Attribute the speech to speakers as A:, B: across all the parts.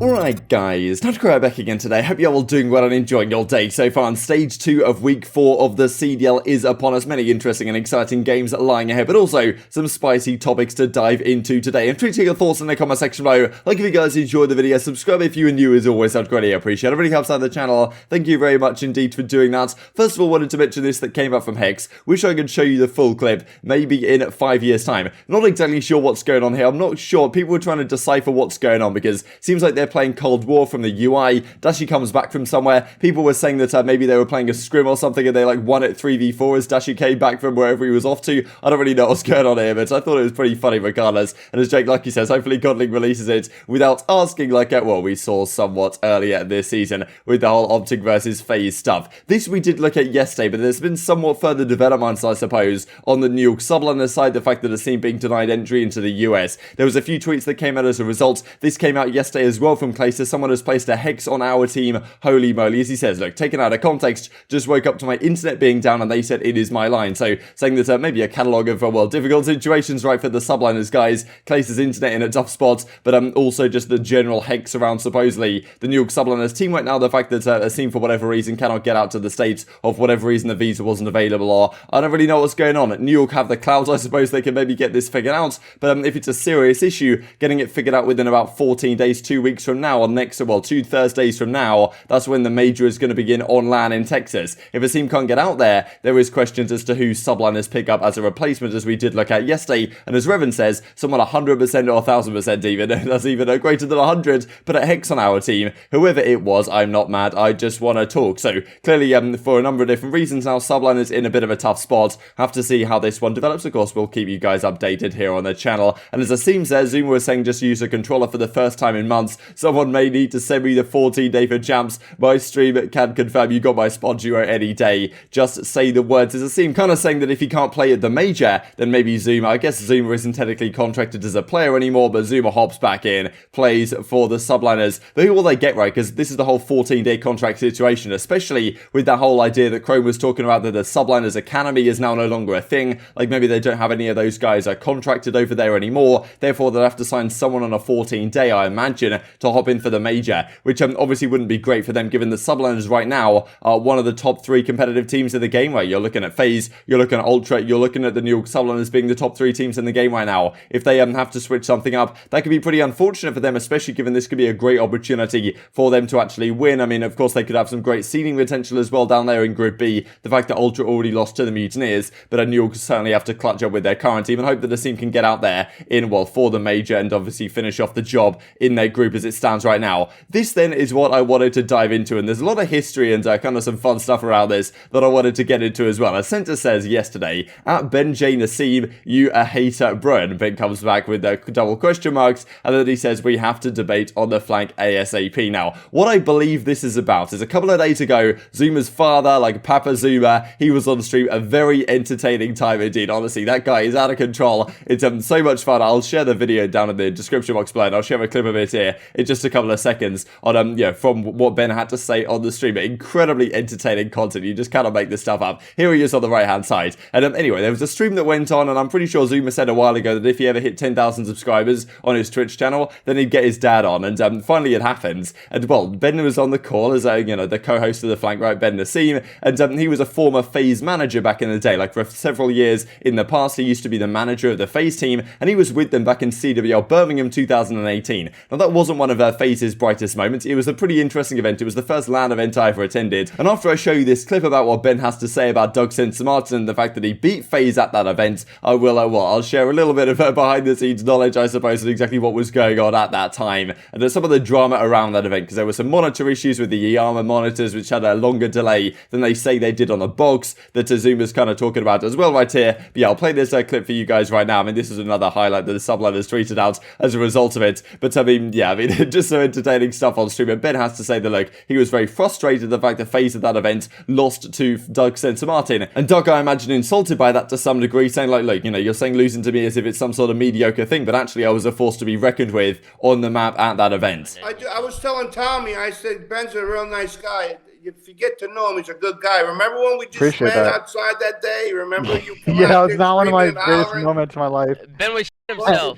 A: Alright guys, TacticalRab back again today. Hope you're all doing well and enjoying your day so far. And stage 2 of week 4 of the CDL is upon us. Many interesting and exciting games lying ahead, but also some spicy topics to dive into today. And please take your thoughts in the comment section below. Like if you guys enjoyed the video, subscribe if you are new as always. I'd greatly appreciate it. It really helps out the channel. Thank you very much indeed for doing that. First of all, wanted to mention this that came up from Hex. Wish I could show you the full clip, maybe in 5 years time. Not exactly sure what's going on here. I'm not sure. People are trying to decipher what's going on because it seems like they're playing Cold War from the UI. Dashy comes back from somewhere. People were saying that maybe they were playing a scrim or something and they like won it 3v4 as Dashy came back from wherever he was off to. I don't really know what's going on here, but I thought it was pretty funny regardless. And as Jake Lucky says, hopefully Godling releases it without asking like well, we saw somewhat earlier this season with the whole OpTic versus FaZe stuff. This we did look at yesterday, but there's been somewhat further developments, I suppose, on the New York subliner side, the fact that the team being denied entry into the US. There was a few tweets that came out as a result. This came out yesterday as well from Clayster. Someone has placed a hex on our team. Holy moly. As he says, look, taken out of context, just woke up to my internet being down and they said it is my line. So saying that maybe a catalogue of, well, difficult situations, right, for the subliners guys. Clayster's internet in a tough spot, but also just the general hex around supposedly the New York subliners team right now. The fact that a team for whatever reason cannot get out to the States, or for whatever reason the visa wasn't available, or I don't really know what's going on. New York have the clouds. I suppose they can maybe get this figured out, but if it's a serious issue, getting it figured out within about 14 days, 2 weeks from now, or next, well, 2 Thursdays from now, that's when the major is going to begin on LAN in Texas. If a team can't get out there, there is questions as to who subliners pick up as a replacement, as we did look at yesterday. And as Revan says, someone 100% or 1000% even, that's even greater than 100, put a hex on our team. Whoever it was, I'm not mad, I just want to talk. So clearly, for a number of different reasons now, subliners in a bit of a tough spot. Have to see how this one develops. Of course, we'll keep you guys updated here on the channel. And as Asim says, Zuma was saying just use a controller for the first time in months. Someone may need to send me the 14-day for champs. My stream can confirm you got my spot duo any day. Just say the words. As Asim kind of saying that if he can't play at the major, then maybe Zuma. I guess Zuma isn't technically contracted as a player anymore, but Zuma hops back in, plays for the subliners. But who will they get, right? Because this is the whole 14-day contract situation, especially with that whole idea that Chrome was talking about that the subliners academy is now no longer a thing. Like maybe they don't have any of those guys contracted over there anymore. Therefore, they'll have to sign someone on a 14-day, I imagine, to hop in for the major, which obviously wouldn't be great for them given the subliners right now are one of the top 3 competitive teams in the game. Right, you're looking at FaZe, you're looking at Ultra, you're looking at the New York subliners being the top 3 teams in the game right now. If they have to switch something up, that could be pretty unfortunate for them, especially given this could be a great opportunity for them to actually win. I mean, of course, they could have some great seeding potential as well down there in Group B. The fact that Ultra already lost to the Mutineers, but New York certainly have to clutch up with their current team and hope that the team can get out there in, well, for the major and obviously finish off the job in their group as it stands right now. This then is what I wanted to dive into, and there's a lot of history and kind of some fun stuff around this that I wanted to get into as well. As Censor says yesterday, at Ben J Nassim, you a hater, bro. And Ben comes back with the double question marks, and then he says we have to debate on the flank ASAP. Now, what I believe this is about is a couple of days ago, Zuma's father, like Papa Zuma, he was on stream, a very entertaining time indeed. Honestly, that guy is out of control. It's so much fun. I'll share the video down in the description box below, and I'll share a clip of it here in just a couple of seconds on from what Ben had to say on the stream. Incredibly entertaining content. You just cannot make this stuff up. Here he is on the right hand side. And anyway, there was a stream that went on, and I'm pretty sure Zuma said a while ago that if he ever hit 10,000 subscribers on his Twitch channel, then he'd get his dad on. And finally it happens. And well, Ben was on the call as the co-host of the flank, right, Ben Nassim, and he was a former FaZe manager back in the day. Like for several years in the past, he used to be the manager of the FaZe team, and he was with them back in CWL Birmingham 2018. Now that wasn't one of FaZe's brightest moments. It was a pretty interesting event. It was the first LAN event I ever attended. And after I show you this clip about what Ben has to say about Doug Sense-Martin and the fact that he beat FaZe at that event, I will, I'll share a little bit of behind the scenes knowledge, I suppose, on exactly what was going on at that time. And there's some of the drama around that event, because there were some monitor issues with the Yama monitors, which had a longer delay than they say they did on the box, that Azuma's kind of talking about as well right here. But yeah, I'll play this clip for you guys right now. I mean, this is another highlight that the subliners tweeted out as a result of it. But I mean, yeah, just some entertaining stuff on stream. And Ben has to say that, look, he was very frustrated at the fact that FaZe at that event lost to Doug Sense-Martin. And Doug, I imagine, insulted by that to some degree, saying like, look, you're saying losing to me as if it's some sort of mediocre thing, but actually I was a force to be reckoned with on the map at that event.
B: I was telling Tommy, I said, Ben's a real nice guy. If you get to know him, he's a good guy. Remember when we just ran outside that day? Remember you?
C: Yeah, that was not one of my greatest moments in my life.
D: Ben was himself.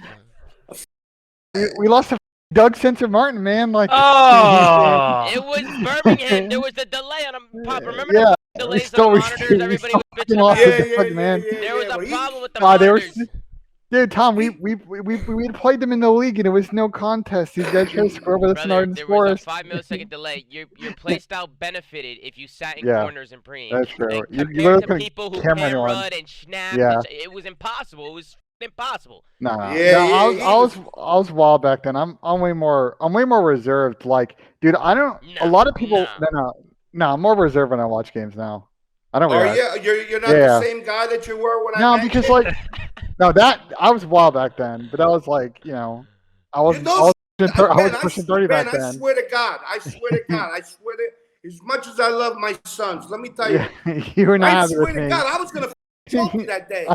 C: We lost to Doug Censor Martin, man. Like,
D: it was Birmingham. There was a delay on a pop. Remember the delays on the monitors? Everybody was bitching about.
C: Man.
D: There was a problem with the monitors.
C: Dude, Tom, we played them in the league and it was no contest. These guys tried to score with us in Arden Forest.
D: There was a 5-millisecond delay. Your playstyle benefited if you sat in corners and preem.
C: That's true.
D: You compared to people who can run and snap.
C: Yeah.
D: It was impossible. It was impossible.
C: I was wild back then. I'm way more reserved. Like, dude, I don't. A lot of people. No, I'm more reserved when I watch games now. I don't.
B: You're not the same guy that you were when I met
C: because
B: you?
C: like. No, I was wild back then, but I was like, I was pushing 30 back then.
B: I swear to God, as much as I love my sons, let me tell you,
C: you were not.
B: I swear to God, I was gonna choke you that day.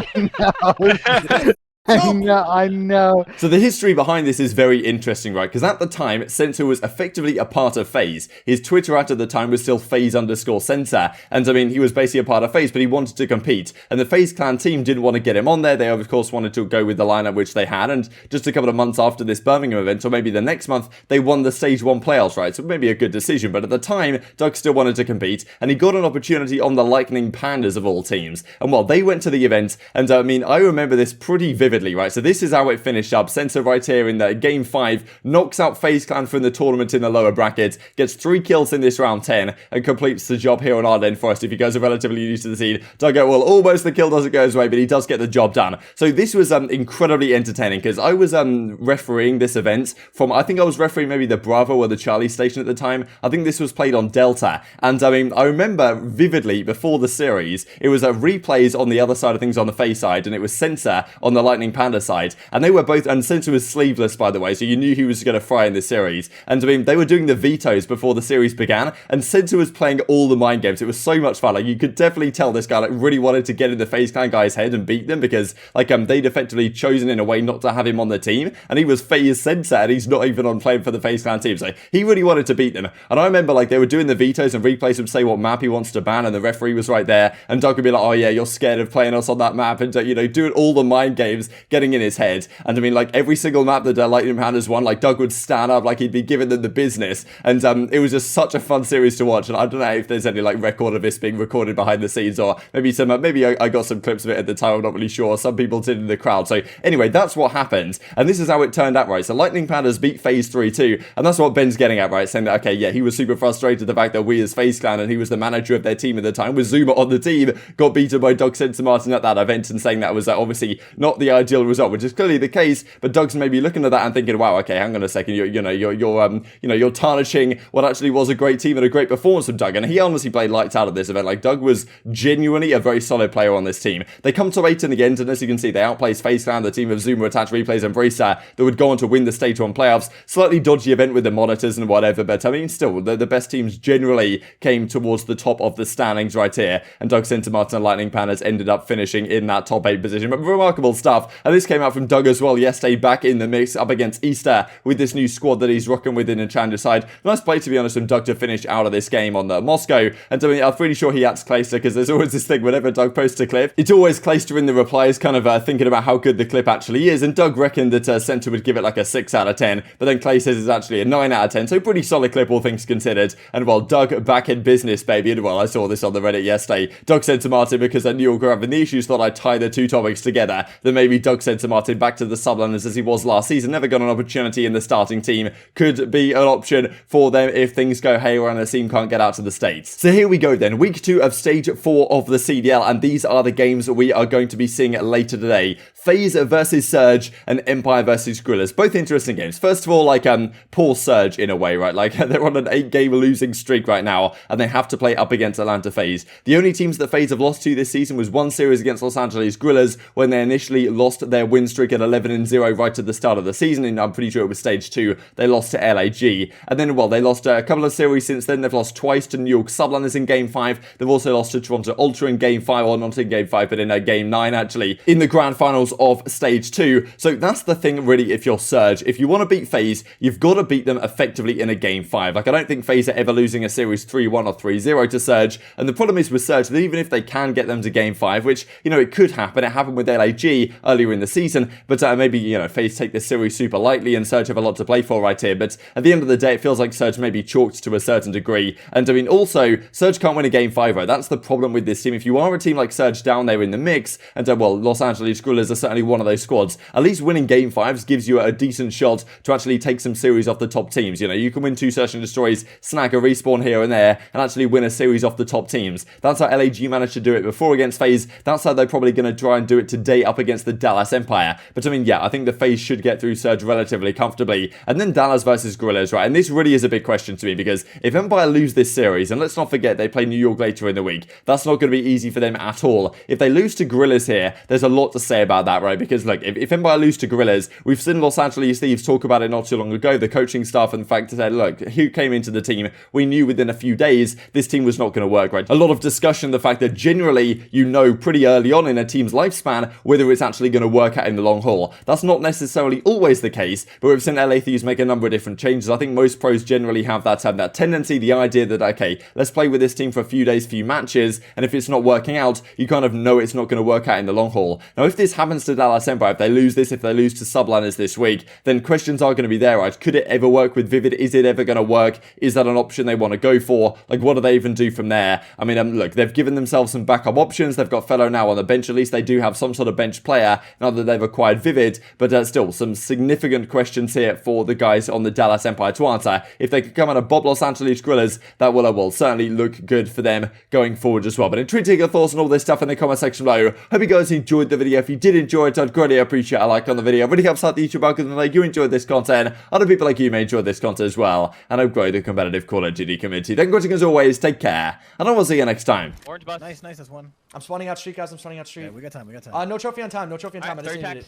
C: I know.
A: So the history behind this is very interesting, right? Because at the time, Censor was effectively a part of FaZe. His Twitter at the time was still FaZe_Censor. And I mean, he was basically a part of FaZe, but he wanted to compete. And the FaZe clan team didn't want to get him on there. They, of course, wanted to go with the lineup which they had. And just a couple of months after this Birmingham event, or maybe the next month, they won the Stage 1 playoffs, right? So maybe a good decision. But at the time, Doug still wanted to compete. And he got an opportunity on the Lightning Pandas of all teams. And well, they went to the event. And I mean, I remember this pretty vividly. Right, so this is how it finished up. Censor right here in the game 5 knocks out FaZe Clan from the tournament in the lower bracket, gets 3 kills in this round 10, and completes the job here on Arden Forest. If you guys are relatively new to the scene, Doug, well, almost the kill doesn't go his way, but he does get the job done. So this was incredibly entertaining because I was refereeing this event from, I think I was refereeing maybe the Bravo or the Charlie station at the time. I think this was played on Delta, and I mean, I remember vividly before the series, it was replays on the other side of things on the FaZe side, and it was Censor on the Lightning Panda side, and they were both, and Censor was sleeveless by the way, so you knew he was going to fry in this series. And I mean, they were doing the vetoes before the series began, and Censor was playing all the mind games. It was so much fun. Like, you could definitely tell this guy like really wanted to get in the FaZe Clan guy's head and beat them, because like they'd effectively chosen in a way not to have him on the team, and he was FaZe Censor and he's not even on playing for the FaZe Clan team, so he really wanted to beat them. And I remember like they were doing the vetoes and replays would say what map he wants to ban, and the referee was right there, and Doug would be like, oh yeah, you're scared of playing us on that map, and doing all the mind games, getting in his head. And I mean, like every single map that Lightning Pandas won, like Doug would stand up like he'd be giving them the business, and it was just such a fun series to watch. And I don't know if there's any like record of this being recorded behind the scenes, or maybe I got some clips of it at the time, I'm not really sure. Some people did in the crowd. So anyway, that's what happened, and this is how it turned out, right? So Lightning Pandas beat FaZe 3-2, and that's what Ben's getting at, right? Saying that, okay, yeah, he was super frustrated the fact that we as FaZe Clan, and he was the manager of their team at the time, with Zuma on the team, got beaten by Doug Censor Martin at that event, and saying that was obviously not the ideal result, which is clearly the case. But Doug's maybe looking at that and thinking, wow, okay, hang on a second, you're tarnishing what actually was a great team and a great performance from Doug. And he honestly played lights out at this event. Like, Doug was genuinely a very solid player on this team. They come to 8 in the end, and as you can see, they outplays FaZe Clan, the team of Zuma, Attach Replays, and Priestahh, that would go on to win the Stage 1 playoffs. Slightly dodgy event with the monitors and whatever, but I mean, still, the best teams generally came towards the top of the standings right here, and Doug Censor Martin and Lightning Pandas ended up finishing in that top 8 position. But remarkable stuff, and this came out from Doug as well yesterday, back in the mix up against Easter with this new squad that he's rocking with in the Challenger side. Nice play, to be honest, from Doug to finish out of this game on the Moscow. And I mean, I'm pretty sure he adds Clayster, because there's always this thing whenever Doug posts a clip, it's always Clayster in the replies, kind of thinking about how good the clip actually is. And Doug reckoned that Censor would give it like a 6 out of 10, but then Clay says it's actually a 9 out of 10. So pretty solid clip, all things considered. And well, Doug back in business, baby. And well, I saw this on the Reddit yesterday. Doug Censor Martin, because I knew we were having the issues, thought I'd tie the two topics together. Then maybe Doug Censor Martin back to the subliners as he was last season, never got an opportunity in the starting team, could be an option for them if things go haywire and the team can't get out to the States. So here we go then, week 2 of stage 4 of the CDL, and these are the games we are going to be seeing later today. FaZe versus Surge and Empire versus Gorillas. Both interesting games. First of all, like, poor Surge in a way, right? Like, they're on an 8-game losing streak right now, and they have to play up against Atlanta FaZe. The only teams that FaZe have lost to this season was one series against Los Angeles Gorillas, when they initially lost their win streak at 11-0 right at the start of the season, and I'm pretty sure it was stage 2. They lost to LAG. And then, well, they lost a couple of series since then. They've lost twice to New York Subliners in Game 5. They've also lost to Toronto Ultra in Game 5, or not in Game 5, but in Game 9, actually, in the grand finals of stage 2. So that's the thing, really, if you're Surge. If you want to beat FaZe, you've got to beat them effectively in a Game 5. Like, I don't think FaZe are ever losing a series 3-1 or 3-0 to Surge. And the problem is with Surge, that even if they can get them to Game 5, which, it could happen. It happened with LAG earlier earlier in the season, but maybe, you know, FaZe take this series super lightly and Surge have a lot to play for right here. But at the end of the day, it feels like Surge may be chalked to a certain degree. And I mean, also, Surge can't win a game 5-0. That's the problem with this team. If you are a team like Surge down there in the mix, and well, Los Angeles Guerrillas are certainly one of those squads, at least winning game 5s gives you a decent shot to actually take some series off the top teams. You know, you can win 2 Search and Destroys, snag a respawn here and there, and actually win a series off the top teams. That's how LAG managed to do it before against FaZe. That's how they're probably going to try and do it today up against the Dallas Empire. But I mean, yeah, I think the FaZe should get through Surge relatively comfortably. And then Dallas versus Guerrillas, right? And this really is a big question to me, because if Empire lose this series, and let's not forget they play New York later in the week, that's not going to be easy for them at all. If they lose to Guerrillas here, there's a lot to say about that, right? Because look, if Empire lose to Guerrillas, we've seen Los Angeles Thieves talk about it not too long ago, the coaching staff, and the fact that, look, who came into the team, we knew within a few days this team was not going to work, right? A lot of discussion, the fact that generally you know pretty early on in a team's lifespan whether it's actually going to work out in the long haul. That's not necessarily always the case, but we've seen LA Thieves make a number of different changes. I think most pros generally have that tendency, the idea that, okay, let's play with this team for a few days, few matches, and if it's not working out, you kind of know it's not going to work out in the long haul. Now, if this happens to Dallas Empire, if they lose this, if they lose to Subliners this week, then questions are going to be there, right? Could it ever work with Vivid? Is it ever going to work? Is that an option they want to go for? Like, what do they even do from there? I mean, look, they've given themselves some backup options. They've got FeLo now on the bench. At least they do have some sort of bench player now that they've acquired Vivid, but still some significant questions here for the guys on the Dallas Empire to answer. If they could come out of Bob Los Angeles Guerrillas, that will certainly look good for them going forward as well. But intrigued to hear your thoughts on all this stuff in the comment section below. Hope you guys enjoyed the video. If you did enjoy it, I'd greatly appreciate a like on the video. It really helps out the YouTube algorithm. Like you enjoyed this content, other people like you may enjoy this content as well, and I'll grow the competitive Call of Duty community. Thank you for watching as always. Take care, and I will see you next time.
D: Orange bus.
E: Nice, that's one. I'm spawning out street, guys. I'm spawning out street.
F: Yeah, we got time.
E: No trophy on time. No trophy on time. I just need it.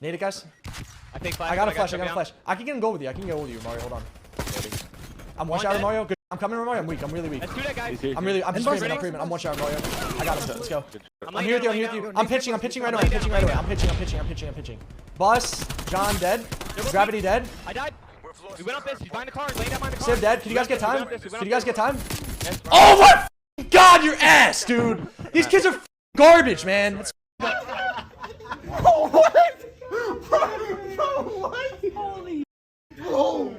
E: Need it, guys.
D: I think flash.
E: I got a flash. I can get and go with you. Mario. Hold on. I'm one shot, Mario. Good. I'm coming, Mario. I'm weak. I'm really weak.
D: Let's do that, guys.
E: I'm just screaming. I'm one shot, Mario. I got him. Let's go. I'm here with you. I'm pitching right away. I'm pitching. Bus. John dead. Gravity dead.
D: I died. We went up this. He's behind the car. Laying down behind the car.
E: Civ dead. Can you guys get time? Oh my God, your ass, dude. These kids are garbage, man. What?
B: Holy. Oh.